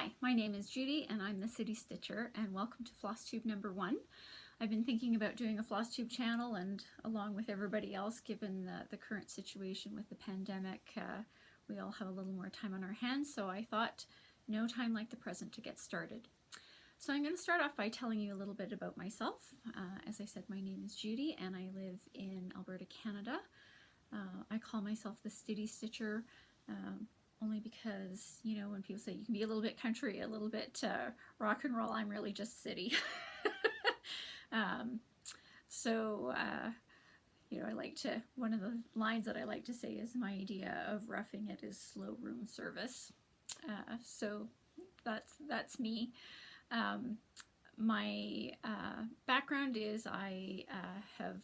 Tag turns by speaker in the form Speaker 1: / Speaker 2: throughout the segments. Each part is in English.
Speaker 1: Hi, my name is Judy and I'm the City Stitcher, and welcome to Flosstube number 1. I've been thinking about doing a Flosstube channel, and along with everybody else, given the current situation with the pandemic, we all have a little more time on our hands, so I thought no time like the present to get started. So I'm going to start off by telling you a little bit about myself. As I said, my name is Judy and I live in Alberta, Canada. I call myself the City Stitcher only because, you know, when people say you can be a little bit country, a little bit rock and roll, I'm really just city. You know, I like to, one of the lines that I like to say is my idea of roughing it is slow room service. So that's me. My background is I have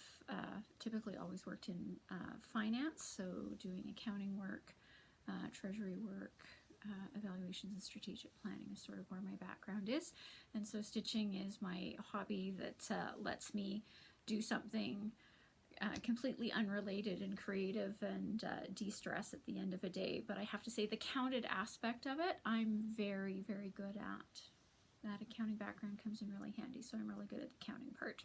Speaker 1: typically always worked in finance, so doing accounting work, treasury work, evaluations and strategic planning is sort of where my background is. And so stitching is my hobby that lets me do something completely unrelated and creative and de-stress at the end of a day. But I have to say the counted aspect of it, I'm very, very good at. That accounting background comes in really handy, so I'm really good at the counting part.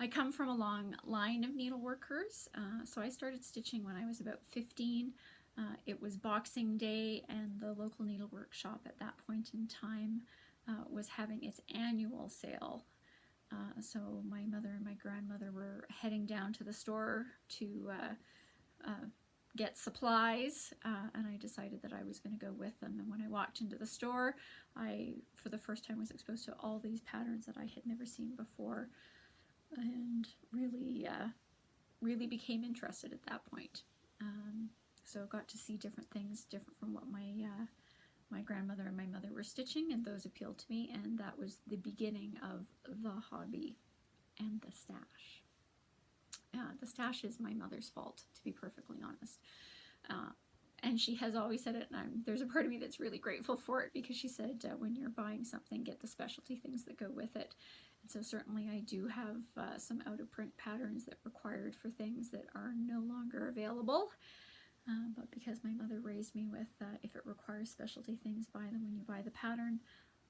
Speaker 1: I come from a long line of needleworkers, so I started stitching when I was about 15. It was Boxing Day, and the local needlework shop at that point in time was having its annual sale. So my mother and my grandmother were heading down to the store to get supplies, and I decided that I was going to go with them. And when I walked into the store, I, for the first time, was exposed to all these patterns that I had never seen before, and really became interested at that point. So got to see different things, different from what my grandmother and my mother were stitching, and those appealed to me, and that was the beginning of the hobby and the stash. The stash is my mother's fault, to be perfectly honest. And she has always said it, and there's a part of me that's really grateful for it, because she said when you're buying something, get the specialty things that go with it. And so certainly I do have some out-of-print patterns that required for things that are no longer available. But because my mother raised me with if it requires specialty things, buy them when you buy the pattern,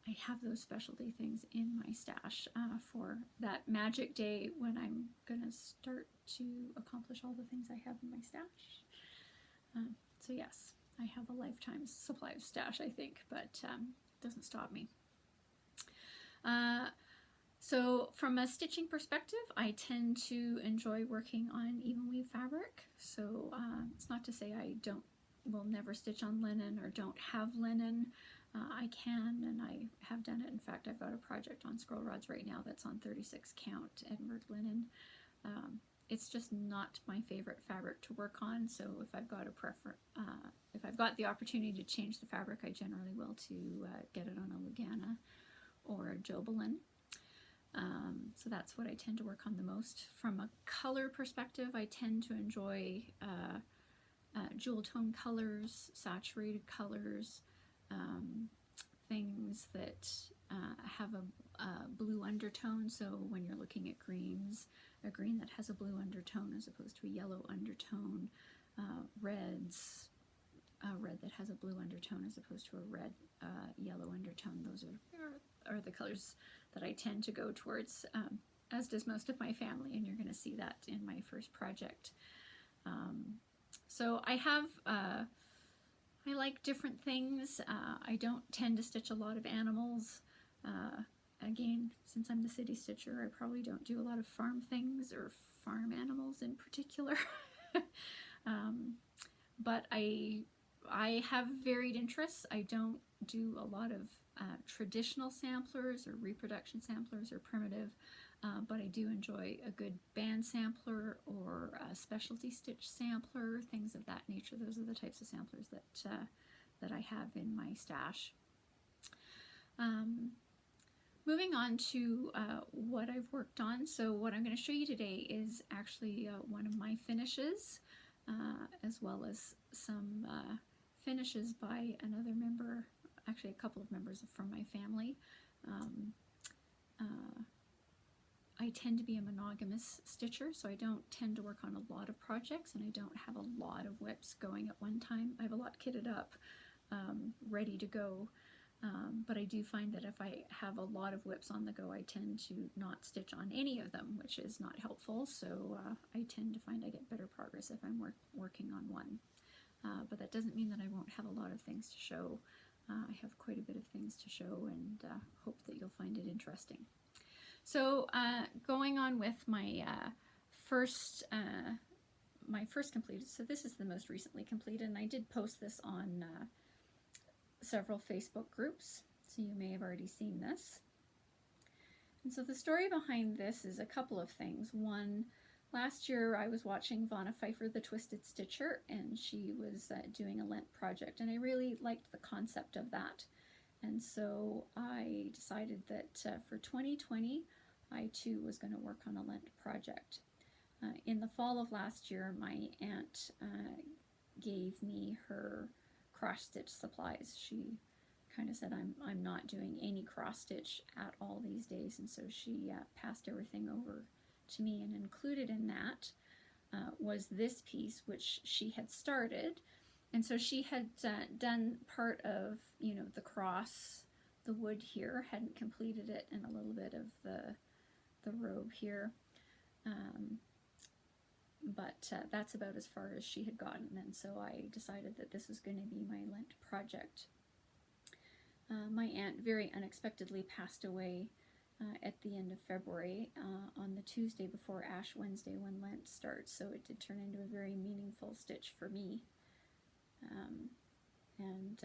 Speaker 1: I have those specialty things in my stash for that magic day when I'm going to start to accomplish all the things I have in my stash. So yes, I have a lifetime supply of stash, I think, but it doesn't stop me. So from a stitching perspective, I tend to enjoy working on even weave fabric. So it's not to say I will never stitch on linen or don't have linen. I can, and I have done it. In fact, I've got a project on scroll rods right now that's on 36 count Edinburgh linen. It's just not my favorite fabric to work on, so if I've got if I've got the opportunity to change the fabric, I generally will to get it on a lugana or a jobelin. So that's what I tend to work on the most. From a color perspective, I tend to enjoy jewel tone colors, saturated colors, things that have a blue undertone. So when you're looking at greens, a green that has a blue undertone as opposed to a yellow undertone, reds, a red that has a blue undertone as opposed to a red yellow undertone. Those are the colors that I tend to go towards, as does most of my family, and you're going to see that in my first project. So I have I like different things. I don't tend to stitch a lot of animals. Again, since I'm the City Stitcher, I probably don't do a lot of farm things or farm animals in particular. But I have varied interests. I don't do a lot of traditional samplers or reproduction samplers or primitive, but I do enjoy a good band sampler or a specialty stitch sampler, things of that nature. Those are the types of samplers that I have in my stash. Moving on to what I've worked on. So what I'm going to show you today is actually one of my finishes, as well as some finishes by another member, actually a couple of members from my family. I tend to be a monogamous stitcher, so I don't tend to work on a lot of projects, and I don't have a lot of whips going at one time. I have a lot kitted up, ready to go. But I do find that if I have a lot of whips on the go, I tend to not stitch on any of them, which is not helpful. So I tend to find I get better progress if I'm working on one. But that doesn't mean that I won't have a lot of things to show. I have quite a bit of things to show, and hope that you'll find it interesting. So going on with my first completed, so this is the most recently completed, and I did post this on several Facebook groups, so you may have already seen this. And so the story behind this is a couple of things. One, last year I was watching Vonna Pfeiffer, the Twisted Stitcher, and she was doing a Lent project, and I really liked the concept of that. And so I decided that for 2020, I too was going to work on a Lent project. In the fall of last year, my aunt gave me her cross stitch supplies. She kind of said, I'm not doing any cross stitch at all these days, and so she passed everything over to me, and included in that was this piece, which she had started. And so she had done part of, you know, the cross, the wood here, hadn't completed it, and a little bit of the robe here. But that's about as far as she had gotten, and so I decided that this was going to be my Lent project. My aunt very unexpectedly passed away at the end of February, on the Tuesday before Ash Wednesday when Lent starts, so it did turn into a very meaningful stitch for me. And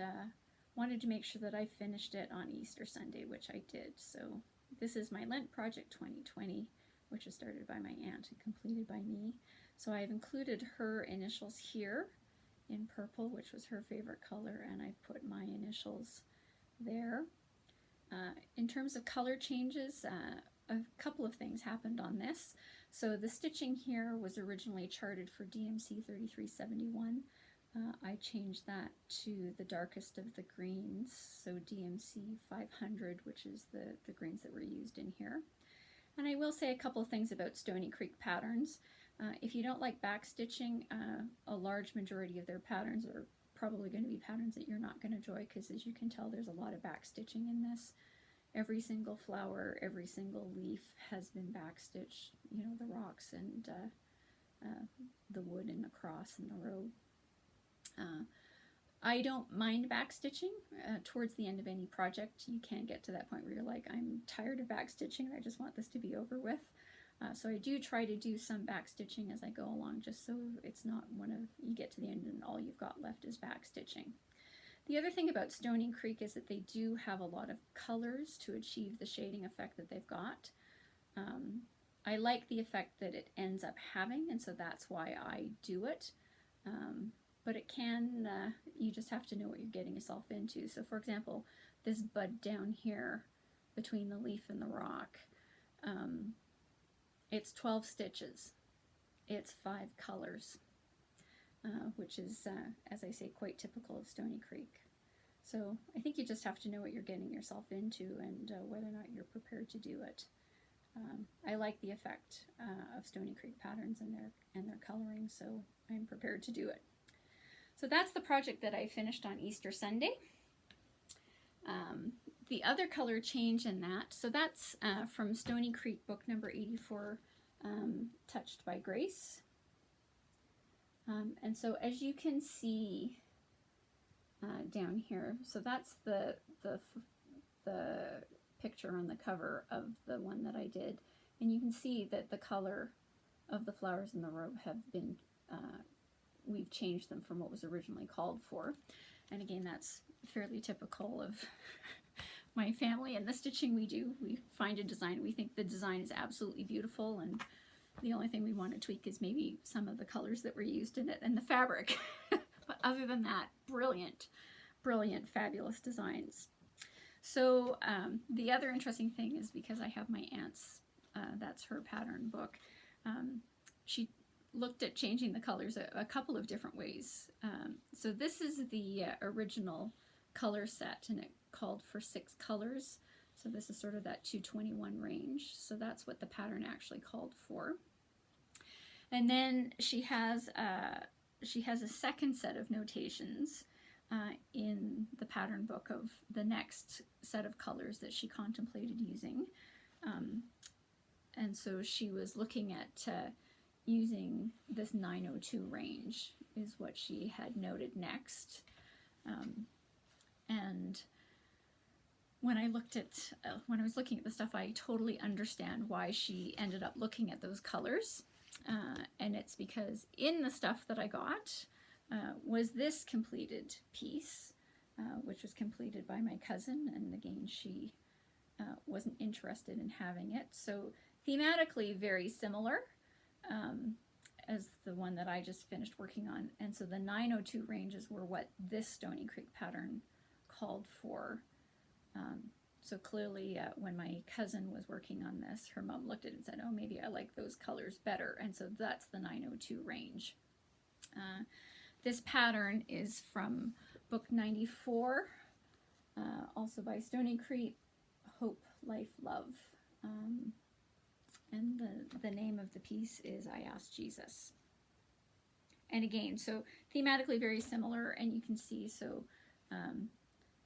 Speaker 1: wanted to make sure that I finished it on Easter Sunday, which I did. So this is my Lent Project 2020, which was started by my aunt and completed by me. So I've included her initials here in purple, which was her favorite color, and I've put my initials there. In terms of color changes, a couple of things happened on this. So the stitching here was originally charted for DMC 3371. I changed that to the darkest of the greens, so DMC 500, which is the greens that were used in here. And I will say a couple of things about Stoney Creek patterns. If you don't like back stitching, a large majority of their patterns are probably going to be patterns that you're not going to enjoy, because as you can tell, there's a lot of back stitching in this. Every single flower, every single leaf has been back stitched, you know, the rocks and the wood and the cross and the robe. I don't mind back stitching. Towards the end of any project, you can get to that point where you're like, I'm tired of back stitching and I just want this to be over with. So I do try to do some back stitching as I go along, just so it's not you get to the end and all you've got left is back stitching. The other thing about Stoney Creek is that they do have a lot of colors to achieve the shading effect that they've got. I like the effect that it ends up having, and so that's why I do it. But it can, you just have to know what you're getting yourself into. So for example, this bud down here between the leaf and the rock, it's 12 stitches. It's 5 colors, which is, as I say, quite typical of Stoney Creek. So I think you just have to know what you're getting yourself into and whether or not you're prepared to do it. I like the effect of Stoney Creek patterns and their coloring, so I'm prepared to do it. So that's the project that I finished on Easter Sunday. The other color change in that, so that's from Stoney Creek book number 84, Touched by Grace. And so as you can see down here, so that's the picture on the cover of the one that I did, and you can see that the color of the flowers in the robe have been we've changed them from what was originally called for. And again, that's fairly typical of my family and the stitching we do. We find a design, we think the design is absolutely beautiful, and the only thing we want to tweak is maybe some of the colors that were used in it and the fabric. But other than that, brilliant, brilliant, fabulous designs. So the other interesting thing is, because I have my aunt's, that's her pattern book, she looked at changing the colors a couple of different ways. So this is the original color set, and it called for 6 colors. So this is sort of that 221 range. So that's what the pattern actually called for. And then she has a second set of notations in the pattern book of the next set of colors that she contemplated using. And so she was looking at using this 902 range is what she had noted next. And when I looked at, when I was looking at the stuff, I totally understand why she ended up looking at those colors. And it's because in the stuff that I got was this completed piece, which was completed by my cousin, and again, she wasn't interested in having it. So thematically very similar as the one that I just finished working on. And so the 902 ranges were what this Stoney Creek pattern called for. So clearly when my cousin was working on this, her mom looked at it and said, oh, maybe I like those colors better. And so that's the 902 range. This pattern is from book 94, also by Stoney Creek, Hope, Life, Love. And the name of the piece is I Asked Jesus. And again, so thematically very similar, and you can see, so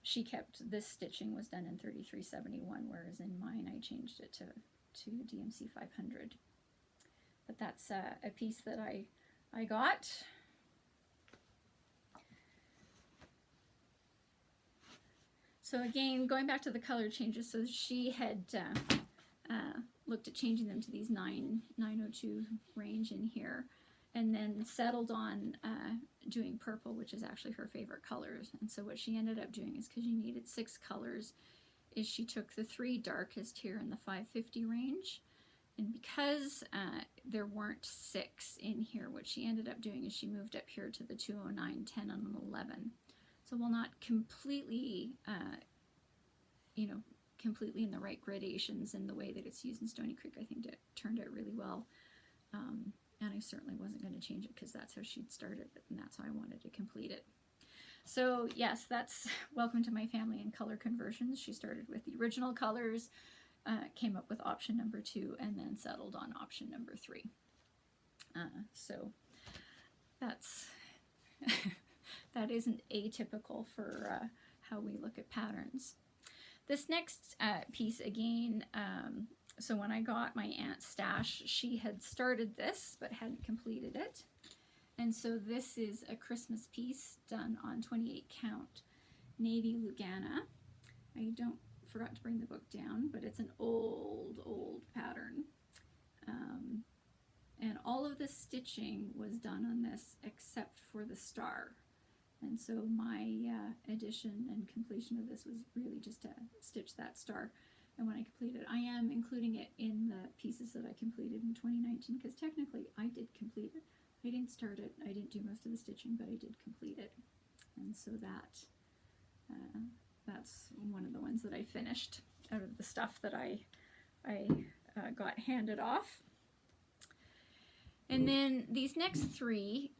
Speaker 1: she kept, this stitching was done in 3371, whereas in mine I changed it to DMC 500. But that's a piece that I got. So again, going back to the color changes, so she had looked at changing them to these 902 range in here, and then settled on doing purple, which is actually her favorite colors. And so what she ended up doing is, because you needed 6 colors, is she took the 3 darkest here in the 550 range, and because there weren't 6 in here, what she ended up doing is she moved up here to the 209, 10, and 11. So while not completely, you know, completely in the right gradations in the way that it's used in Stoney Creek, I think it turned out really well. And I certainly wasn't going to change it because that's how she'd started it, and that's how I wanted to complete it. So yes, that's welcome to my family in color conversions. She started with the original colors, came up with option number 2, and then settled on option number 3. So that's that isn't atypical for how we look at patterns. This next piece, again, so when I got my aunt's stash, she had started this but hadn't completed it. And so this is a Christmas piece done on 28 count navy lugana. I forgot to bring the book down, but it's an old pattern. And all of the stitching was done on this except for the star. And so my addition and completion of this was really just to stitch that star. And when I complete it, I am including it in the pieces that I completed in 2019, because technically I did complete it. I didn't start it, I didn't do most of the stitching, but I did complete it. And so that's one of the ones that I finished out of the stuff that I got handed off. And then these next 3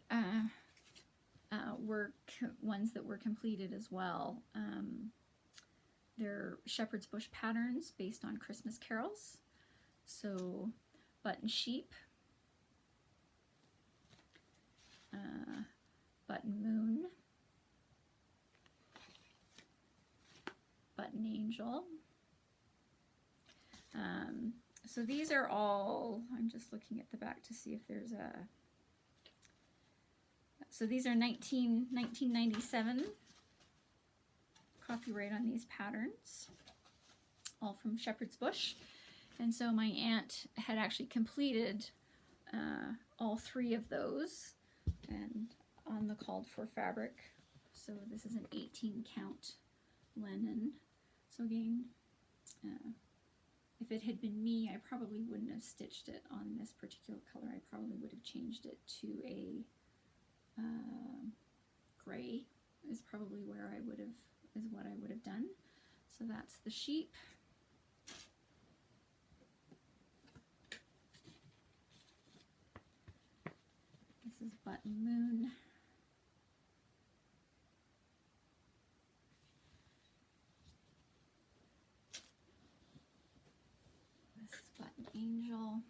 Speaker 1: were ones that were completed as well. They're shepherd's bush patterns based on Christmas carols. So button sheep, button moon, button angel. So these are all, I'm just looking at the back to see if there's a, so these are 1997 copyright on these patterns, all from Shepherd's Bush. And so my aunt had actually completed all 3 of those and on the called for fabric. So this is an 18 count linen. So again, if it had been me, I probably wouldn't have stitched it on this particular color. I probably would have changed it to a gray is probably where I would have, is what I would have done. So that's the sheep. This is button moon. This is button angel.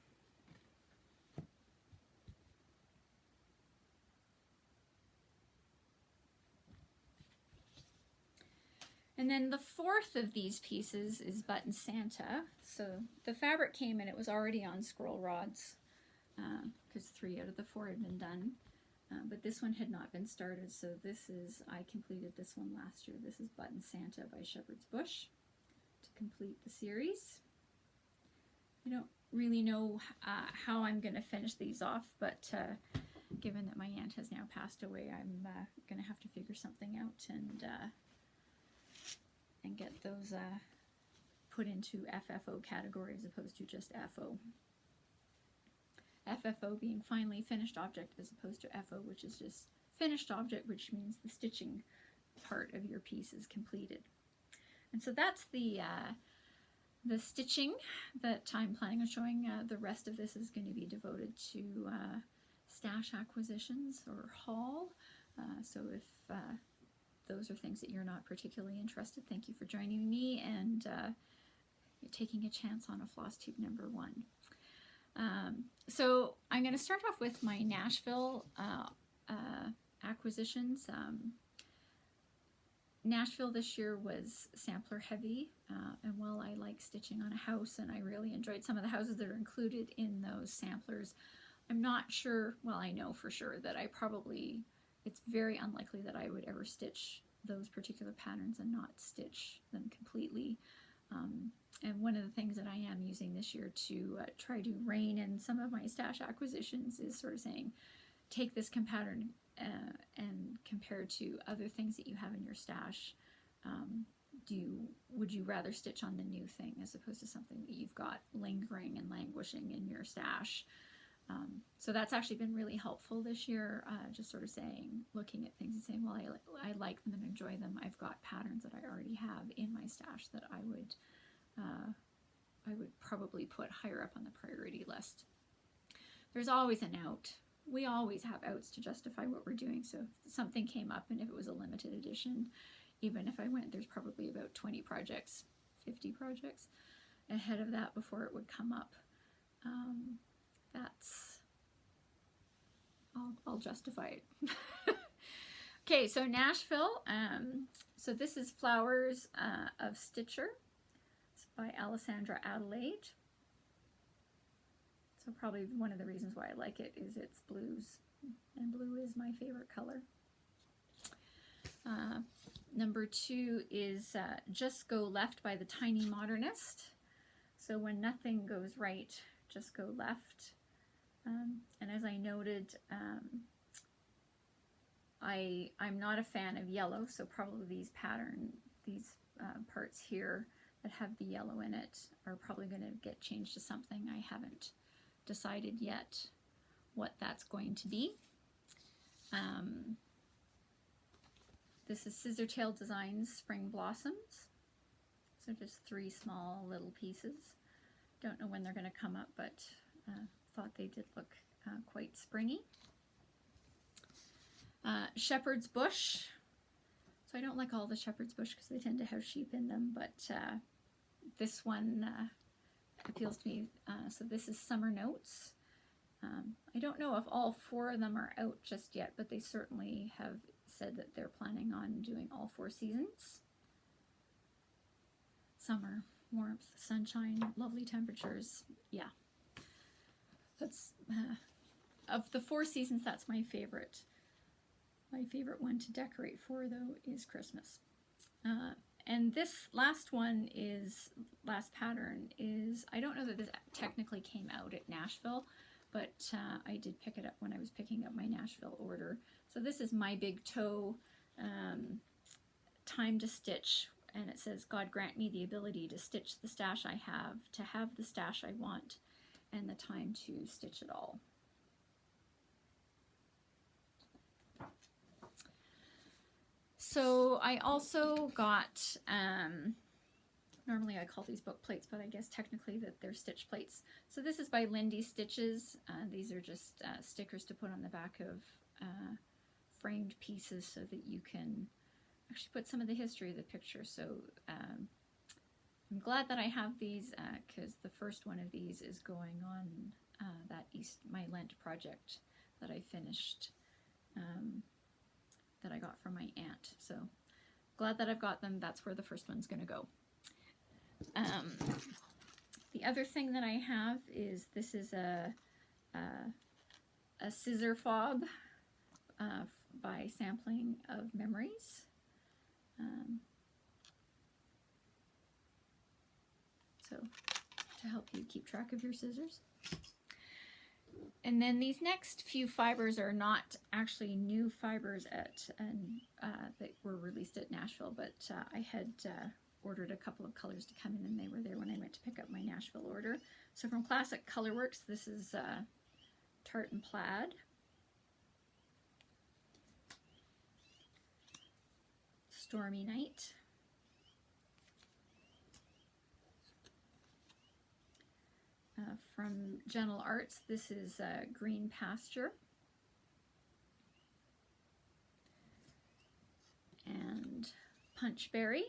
Speaker 1: And then the fourth of these pieces is Button Santa. So the fabric came and it was already on scroll rods because 3 out of the 4 had been done. But this one had not been started, so I completed this one last year. This is Button Santa by Shepherd's Bush to complete the series. I don't really know how I'm going to finish these off, but given that my aunt has now passed away, I'm going to have to figure something out and get those put into FFO category as opposed to just FO. FFO being finally finished object as opposed to FO, which is just finished object, which means the stitching part of your piece is completed. And so that's the stitching that I'm planning on showing. The rest of this is going to be devoted to stash acquisitions or haul. So if those are things that you're not particularly interested, thank you for joining me and taking a chance on a Flosstube number 1. So I'm going to start off with my Nashville acquisitions. Nashville this year was sampler heavy, and while I like stitching on a house and I really enjoyed some of the houses that are included in those samplers, I'm not sure, well, I know for sure that it's very unlikely that I would ever stitch those particular patterns and not stitch them completely. And one of the things that I am using this year to try to rein in some of my stash acquisitions is sort of saying, take this pattern and compare to other things that you have in your stash. Would you rather stitch on the new thing as opposed to something that you've got lingering and languishing in your stash? So that's actually been really helpful this year, just sort of looking at things and saying, well, I like them and enjoy them. I've got patterns that I already have in my stash that I would probably put higher up on the priority list. There's always an out. We always have outs to justify what we're doing. So if something came up and if it was a limited edition, even if I went, there's probably about 20 projects, 50 projects ahead of that before it would come up. I'll justify it. Okay, so Nashville. So this is Flowers of Stitcher. It's by Alessandra Adelaide. So probably one of the reasons why I like it is its blues, and blue is my favorite color. Number 2 is Just Go Left by the Tiny Modernist. So when nothing goes right, just go left. And as I noted, I'm not a fan of yellow, so probably these parts here that have the yellow in it are probably going to get changed to something. I haven't decided yet what that's going to be. This is Scissortail Designs Spring Blossoms. So just 3 small little pieces. Don't know when they're going to come up, but thought they did look quite springy. Shepherd's Bush. So I don't like all the Shepherd's Bush because they tend to have sheep in them, but this one appeals to me. So this is Summer Notes. I don't know if all 4 of them are out just yet, but they certainly have said that they're planning on doing all 4 seasons. Summer, warmth, sunshine, lovely temperatures. Yeah. That's of the 4 seasons, that's my favorite. My favorite one to decorate for, though, is Christmas. And this last pattern is, I don't know that this technically came out at Nashville, but I did pick it up when I was picking up my Nashville order. So this is My Big Toe, Time to Stitch, and it says, God grant me the ability to stitch the stash I have, to have the stash I want, and the time to stitch it all. So I also got, normally I call these book plates, but I guess technically that they're stitch plates. So this is by Lindy Stitches. These are just stickers to put on the back of framed pieces so that you can actually put some of the history of the picture. So I'm glad that I have these because the first one of these is going on my Lent project that I finished, that I got from my aunt. So glad that I've got them. That's where the first one's going to go. The other thing that I have is this is a scissor fob by Sampling of Memories. So to help you keep track of your scissors. And then these next few fibers are not actually new fibers that were released at Nashville, but I had ordered a couple of colors to come in, and they were there when I went to pick up my Nashville order. So from Classic Colorworks, this is Tartan Plaid. Stormy Night. From Gentle Arts, this is Green Pasture. And Punchberry.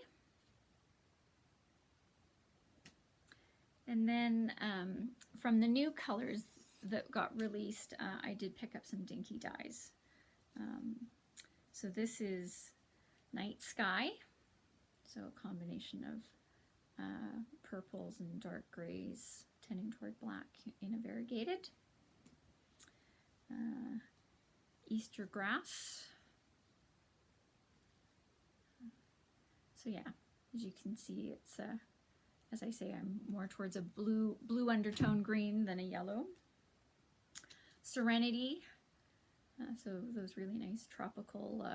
Speaker 1: And then from the new colors that got released, I did pick up some Dinky dyes. So this is Night Sky, so a combination of purples and dark grays tending toward black in a variegated. Easter Grass. So yeah, as you can see, it's as I say, I'm more towards a blue undertone green than a yellow. Serenity, so those really nice tropical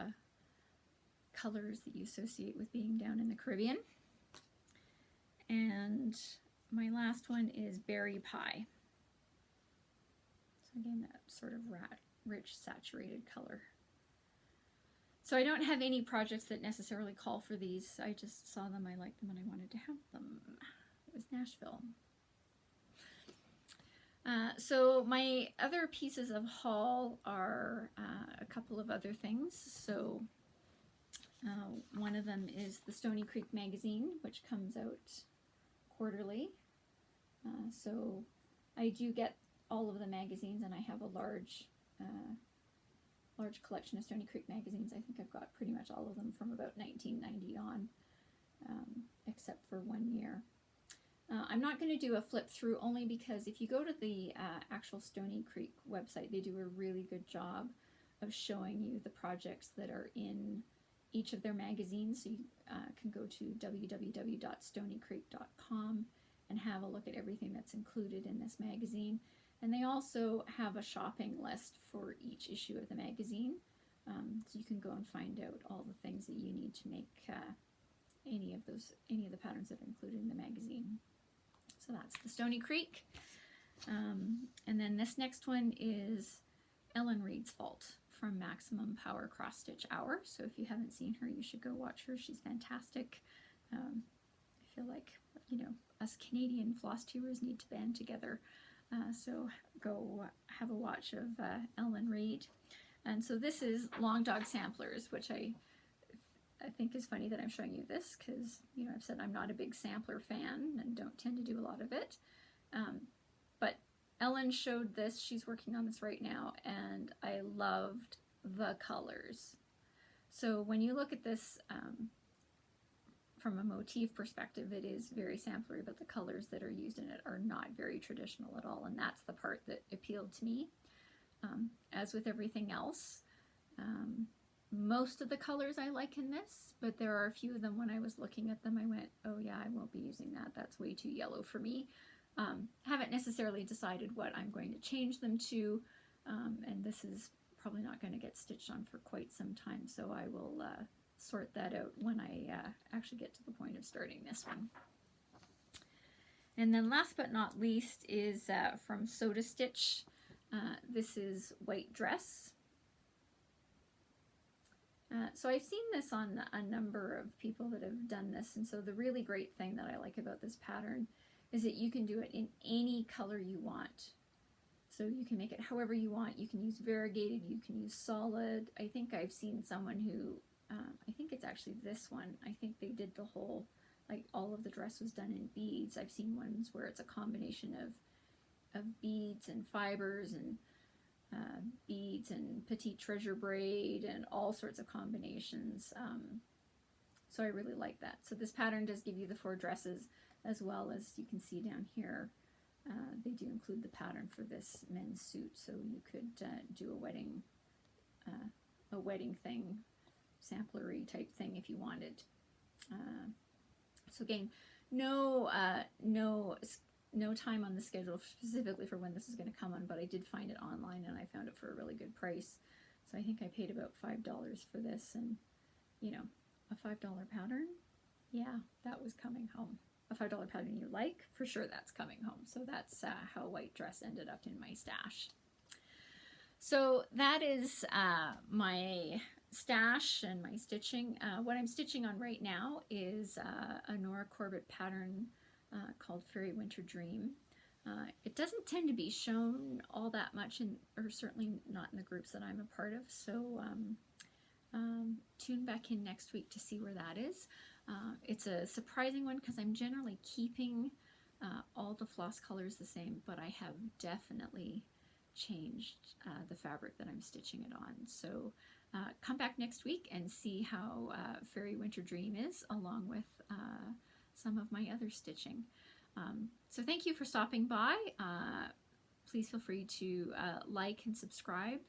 Speaker 1: colors that you associate with being down in the Caribbean. And my last one is Berry Pie. So again, that sort of rich, saturated color. So I don't have any projects that necessarily call for these. I just saw them, I liked them, and I wanted to have them. It was Nashville. So my other pieces of haul are a couple of other things. So one of them is the Stoney Creek magazine, which comes out quarterly. So I do get all of the magazines, and I have a large collection of Stoney Creek magazines. I think I've got pretty much all of them from about 1990 on, except for 1 year. I'm not going to do a flip through, only because if you go to the actual Stoney Creek website, they do a really good job of showing you the projects that are in each of their magazines. So you can go to www.stonycreek.com and have a look at everything that's included in this magazine. And they also have a shopping list for each issue of the magazine. So you can go and find out all the things that you need to make any of the patterns that are included in the magazine. So that's the Stoney Creek. And then this next one is Ellen Reid's Fault from Maximum Power Cross Stitch Hour. So if you haven't seen her, you should go watch her. She's fantastic. I feel like, you know, us Canadian floss tubers need to band together. So go have a watch of Ellen Reid. And so this is Long Dog Samplers, which I think is funny that I'm showing you this, because, you know, I've said I'm not a big sampler fan and don't tend to do a lot of it. But Ellen showed this. She's working on this right now, and I loved the colors. So when you look at this from a motif perspective, it is very samplery, but the colors that are used in it are not very traditional at all, and that's the part that appealed to me. As with everything else, most of the colors I like in this, but there are a few of them when I was looking at them, I went, oh yeah, I won't be using that. That's way too yellow for me. Haven't necessarily decided what I'm going to change them to, and this is probably not going to get stitched on for quite some time, so I will sort that out when I actually get to the point of starting this one. And then last but not least is from Soda Stitch. This is White Dress. So I've seen this on a number of people that have done this, and so the really great thing that I like about this pattern is that you can do it in any color you want. So you can make it however you want. You can use variegated, you can use solid. I think I've seen someone who, I think it's actually this one, I think they did the whole, like all of the dress was done in beads. I've seen ones where it's a combination of beads and fibers and beads and petite treasure braid and all sorts of combinations. So I really like that. So this pattern does give you the 4 dresses, as well as you can see down here. They do include the pattern for this men's suit, so you could do a wedding thing, samplery type thing if you wanted. So again, no time on the schedule specifically for when this is going to come on, but I did find it online and I found it for a really good price. So I think I paid about $5 for this, and you know, a $5 pattern, yeah, that was coming home. A $5 pattern you like, for sure that's coming home. So that's how a white dress ended up in my stash. So that is my stash and my stitching. What I'm stitching on right now is a Nora Corbett pattern called Fairy Winter Dream. It doesn't tend to be shown all that much, or certainly not in the groups that I'm a part of, so tune back in next week to see where that is. It's a surprising one because I'm generally keeping all the floss colors the same, but I have definitely changed the fabric that I'm stitching it on. So come back next week and see how Fairy Winter Dream is, along with some of my other stitching. So thank you for stopping by. Please feel free to like and subscribe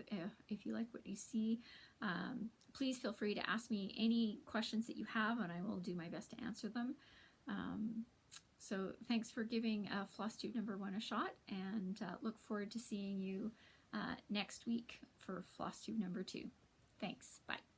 Speaker 1: if you like what you see. Please feel free to ask me any questions that you have, and I will do my best to answer them. So thanks for giving Flosstube #1 a shot, and look forward to seeing you next week for Flosstube #2. Thanks. Bye.